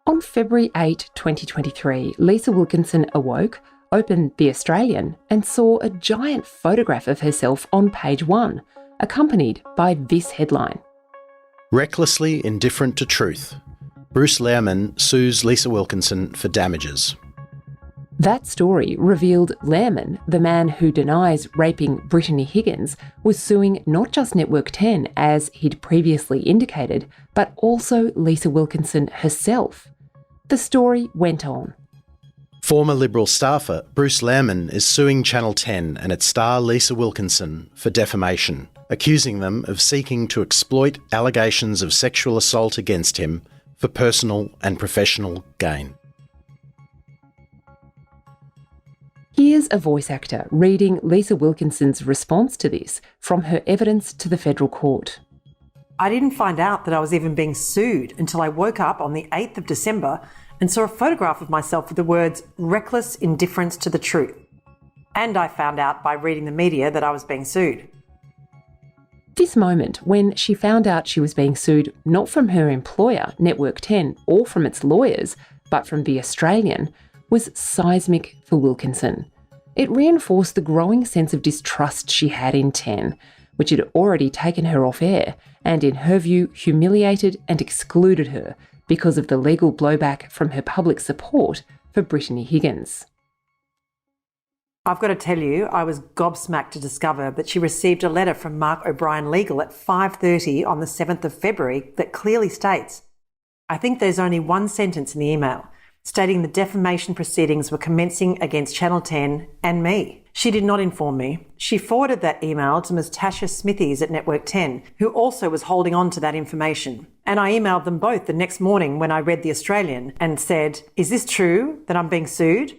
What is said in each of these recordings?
On February 8, 2023, Lisa Wilkinson awoke, opened The Australian and saw a giant photograph of herself on page 1, accompanied by this headline. Recklessly indifferent to truth. Bruce Lehrmann sues Lisa Wilkinson for damages. That story revealed Lehrmann, the man who denies raping Brittany Higgins, was suing not just Network 10, as he'd previously indicated, but also Lisa Wilkinson herself. The story went on. Former Liberal staffer Bruce Lehrmann is suing Channel 10 and its star Lisa Wilkinson for defamation, accusing them of seeking to exploit allegations of sexual assault against him for personal and professional gain. Here's a voice actor reading Lisa Wilkinson's response to this from her evidence to the federal court. I didn't find out that I was even being sued until I woke up on the 8th of December and saw a photograph of myself with the words reckless indifference to the truth. And I found out by reading the media that I was being sued. This moment, when she found out she was being sued not from her employer, Network 10, or from its lawyers, but from The Australian, was seismic for Wilkinson. It reinforced the growing sense of distrust she had in 10, which had already taken her off air and, in her view, humiliated and excluded her because of the legal blowback from her public support for Brittany Higgins. I've got to tell you, I was gobsmacked to discover that she received a letter from Mark O'Brien Legal at 5:30 on the 7th of February that clearly states, I think there's only one sentence in the email, stating the defamation proceedings were commencing against Channel 10 and me. She did not inform me. She forwarded that email to Ms Tasha Smithies at Network 10, who also was holding on to that information. And I emailed them both the next morning when I read The Australian and said, is this true that I'm being sued?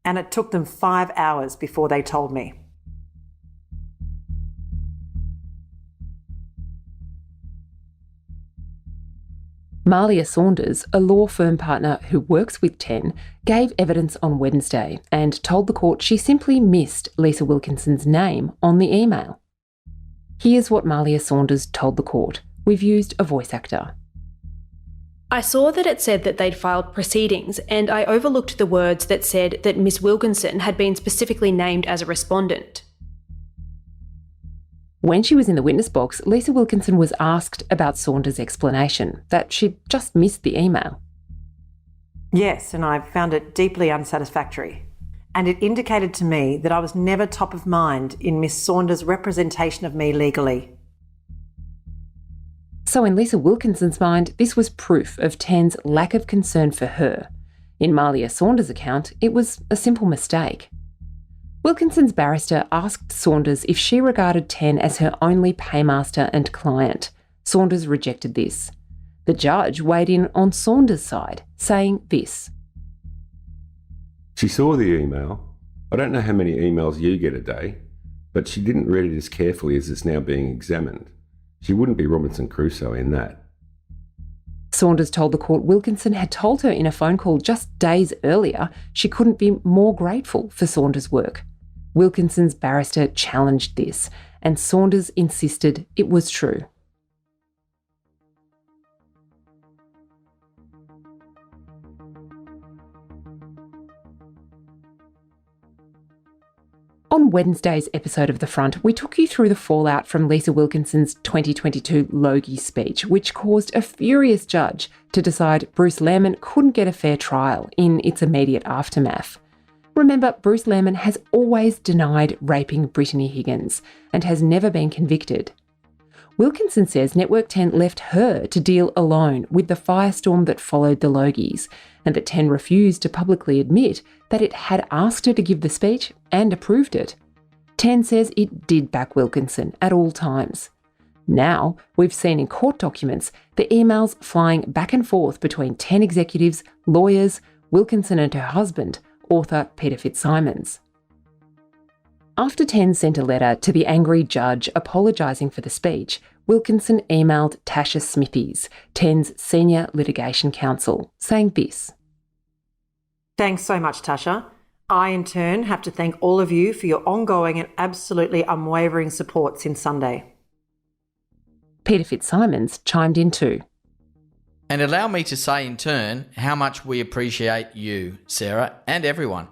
And it took them 5 hours before they told me. Malia Saunders, a law firm partner who works with 10, gave evidence on Wednesday and told the court she simply missed Lisa Wilkinson's name on the email. Here's what Malia Saunders told the court. We've used a voice actor. I saw that it said that they'd filed proceedings, and I overlooked the words that said that Miss Wilkinson had been specifically named as a respondent. When she was in the witness box, Lisa Wilkinson was asked about Saunders' explanation, that she'd just missed the email. Yes, and I found it deeply unsatisfactory. And it indicated to me that I was never top of mind in Miss Saunders' representation of me legally. So in Lisa Wilkinson's mind, this was proof of 10's lack of concern for her. In Malia Saunders' account, it was a simple mistake. Wilkinson's barrister asked Saunders if she regarded 10 as her only paymaster and client. Saunders rejected this. The judge weighed in on Saunders' side, saying this. She saw the email. I don't know how many emails you get a day, but she didn't read it as carefully as it's now being examined. She wouldn't be Robinson Crusoe in that. Saunders told the court Wilkinson had told her in a phone call just days earlier she couldn't be more grateful for Saunders' work. Wilkinson's barrister challenged this, and Saunders insisted it was true. On Wednesday's episode of The Front, we took you through the fallout from Lisa Wilkinson's 2022 Logies speech, which caused a furious judge to decide Bruce Lehrmann couldn't get a fair trial in its immediate aftermath. Remember, Bruce Lehrmann has always denied raping Brittany Higgins and has never been convicted. Wilkinson says Network 10 left her to deal alone with the firestorm that followed the Logies, and that 10 refused to publicly admit that it had asked her to give the speech and approved it. 10 says it did back Wilkinson at all times. Now, we've seen in court documents the emails flying back and forth between 10 executives, lawyers, Wilkinson and her husband, author Peter Fitzsimons. After 10 sent a letter to the angry judge apologising for the speech, Wilkinson emailed Tasha Smithies, 10's senior litigation counsel, saying this. Thanks so much, Tasha. I, in turn, have to thank all of you for your ongoing and absolutely unwavering support since Sunday. Peter Fitzsimons chimed in too. And allow me to say in turn how much we appreciate you, Sarah, and everyone.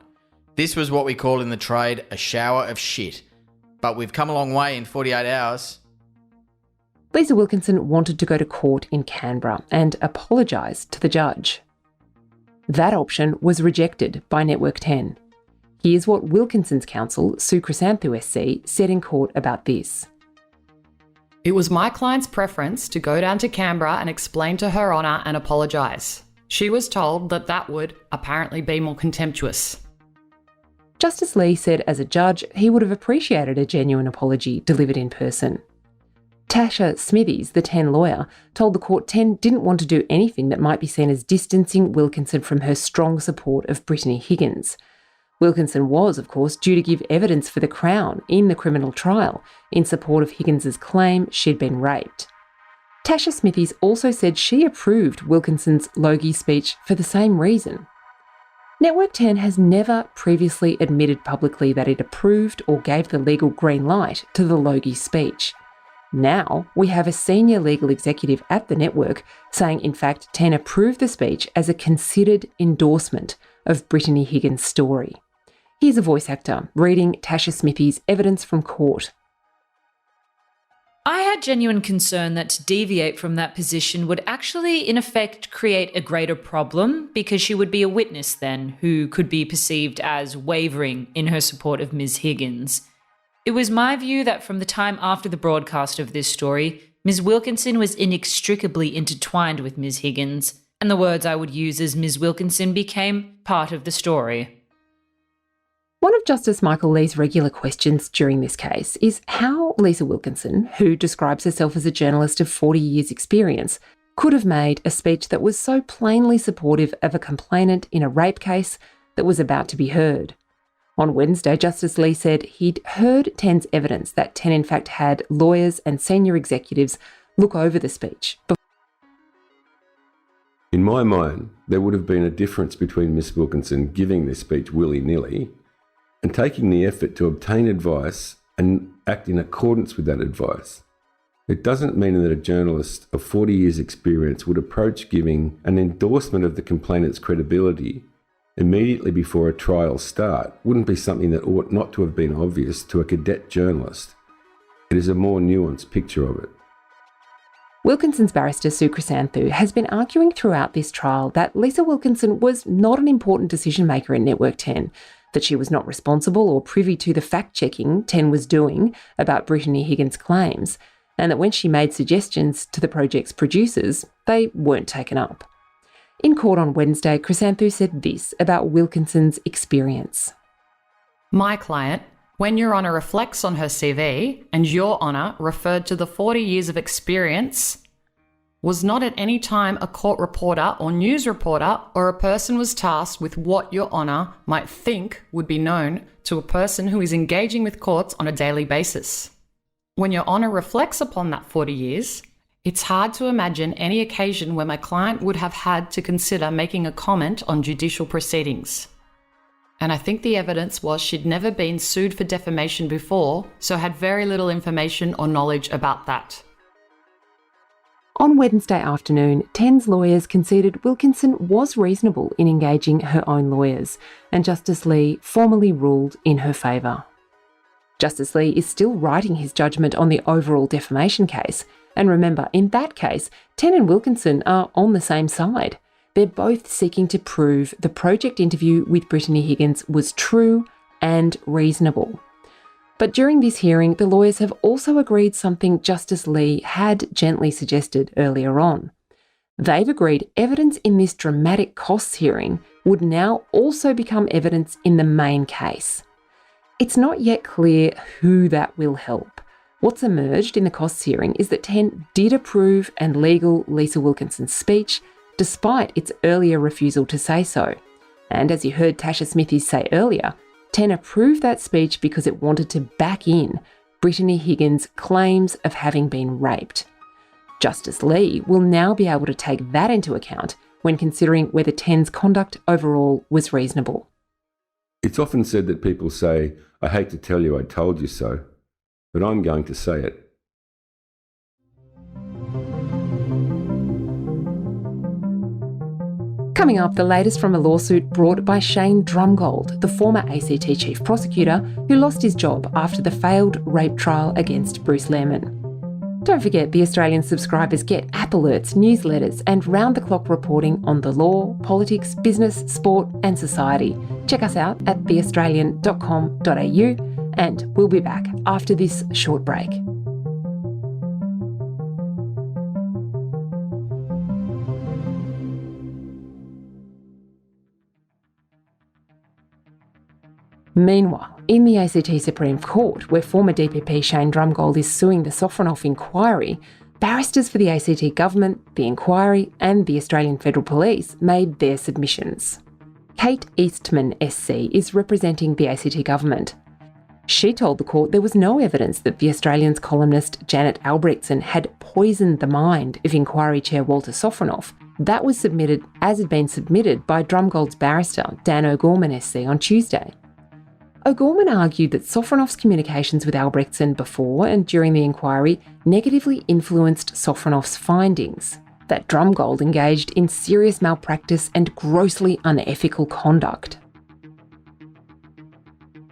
This was what we call in the trade a shower of shit. But we've come a long way in 48 hours. Lisa Wilkinson wanted to go to court in Canberra and apologise to the judge. That option was rejected by Network 10. Here's what Wilkinson's counsel, Sue Chrysanthu SC, said in court about this. It was my client's preference to go down to Canberra and explain to Her Honour and apologise. She was told that that would apparently be more contemptuous. Justice Lee said as a judge he would have appreciated a genuine apology delivered in person. Tasha Smithies, the 10 lawyer, told the court 10 didn't want to do anything that might be seen as distancing Wilkinson from her strong support of Brittany Higgins. Wilkinson was, of course, due to give evidence for the Crown in the criminal trial in support of Higgins's claim she'd been raped. Tasha Smithies also said she approved Wilkinson's Logies speech for the same reason. Network 10 has never previously admitted publicly that it approved or gave the legal green light to the Logies speech. Now we have a senior legal executive at the network saying, in fact, 10 approved the speech as a considered endorsement of Brittany Higgins' story. Here's a voice actor reading Tasha Smithies' evidence from court. I had genuine concern that to deviate from that position would actually, in effect, create a greater problem because she would be a witness then who could be perceived as wavering in her support of Ms. Higgins. It was my view that from the time after the broadcast of this story, Ms. Wilkinson was inextricably intertwined with Ms. Higgins, and the words I would use as Ms. Wilkinson became part of the story. One of Justice Michael Lee's regular questions during this case is how Lisa Wilkinson, who describes herself as a journalist of 40 years' experience, could have made a speech that was so plainly supportive of a complainant in a rape case that was about to be heard. On Wednesday, Justice Lee said he'd heard 10's evidence that 10 in fact had lawyers and senior executives look over the speech. In my mind, there would have been a difference between Miss Wilkinson giving this speech willy-nilly and taking the effort to obtain advice and act in accordance with that advice. It doesn't mean that a journalist of 40 years' experience would approach giving an endorsement of the complainant's credibility immediately before a trial start. Wouldn't be something that ought not to have been obvious to a cadet journalist. It is a more nuanced picture of it. Wilkinson's barrister Sue Chrysanthu has been arguing throughout this trial that Lisa Wilkinson was not an important decision maker in Network 10, that she was not responsible or privy to the fact-checking 10 was doing about Brittany Higgins' claims, and that when she made suggestions to the project's producers, they weren't taken up. In court on Wednesday, Chrysanthu said this about Wilkinson's experience. My client, when Your Honour reflects on her CV and Your Honour referred to the 40 years of experience, was not at any time a court reporter or news reporter or a person was tasked with what Your Honour might think would be known to a person who is engaging with courts on a daily basis. When Your Honour reflects upon that 40 years, it's hard to imagine any occasion where my client would have had to consider making a comment on judicial proceedings. And I think the evidence was she'd never been sued for defamation before, so had very little information or knowledge about that. On Wednesday afternoon, 10's lawyers conceded Wilkinson was reasonable in engaging her own lawyers, and Justice Lee formally ruled in her favour. Justice Lee is still writing his judgment on the overall defamation case, and remember, in that case, 10 and Wilkinson are on the same side. They're both seeking to prove the project interview with Brittany Higgins was true and reasonable. But during this hearing, the lawyers have also agreed something Justice Lee had gently suggested earlier on. They've agreed evidence in this dramatic costs hearing would now also become evidence in the main case. It's not yet clear who that will help. What's emerged in the costs hearing is that 10 did approve and legal Lisa Wilkinson's speech, despite its earlier refusal to say so. And as you heard Tasha Smithies say earlier, 10 approved that speech because it wanted to back in Brittany Higgins' claims of having been raped. Justice Lee will now be able to take that into account when considering whether 10's conduct overall was reasonable. It's often said that people say, "I hate to tell you I told you so," but I'm going to say it. Coming up, the latest from a lawsuit brought by Shane Drumgold, the former ACT chief prosecutor who lost his job after the failed rape trial against Bruce Lehrmann. Don't forget, The Australian subscribers get app alerts, newsletters and round-the-clock reporting on the law, politics, business, sport and society. Check us out at theaustralian.com.au and we'll be back after this short break. Meanwhile, in the ACT Supreme Court, where former DPP Shane Drumgold is suing the Sofronoff inquiry, barristers for the ACT government, the inquiry and the Australian Federal Police made their submissions. Kate Eastman SC is representing the ACT government. She told the court there was no evidence that the Australian's columnist Janet Albrechtsen had poisoned the mind of inquiry chair Walter Sofronoff. That was submitted as had been submitted by Drumgold's barrister Dan O'Gorman SC on Tuesday. O'Gorman argued that Sofronoff's communications with Albrechtsen before and during the inquiry negatively influenced Sofronoff's findings, that Drumgold engaged in serious malpractice and grossly unethical conduct.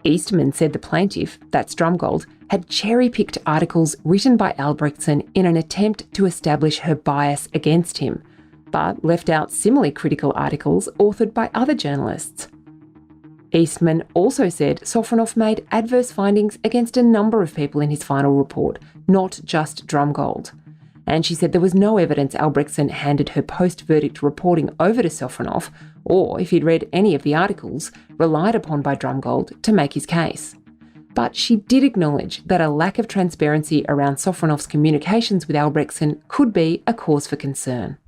Eastman said the plaintiff, that's Drumgold, had cherry-picked articles written by Albrechtsen in an attempt to establish her bias against him, but left out similarly critical articles authored by other journalists. Eastman also said Sofronoff made adverse findings against a number of people in his final report, not just Drumgold. And she said there was no evidence Albrechtsen handed her post-verdict reporting over to Sofronoff, or, if he'd read any of the articles, relied upon by Drumgold to make his case. But she did acknowledge that a lack of transparency around Sofronoff's communications with Albrechtsen could be a cause for concern.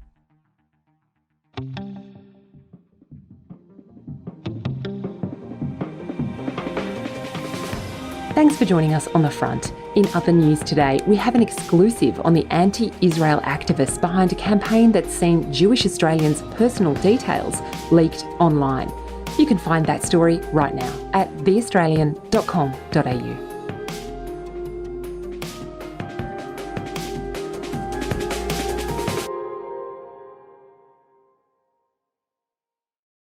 Thanks for joining us on The Front. In other news today, we have an exclusive on the anti-Israel activists behind a campaign that's seen Jewish Australians' personal details leaked online. You can find that story right now at theaustralian.com.au.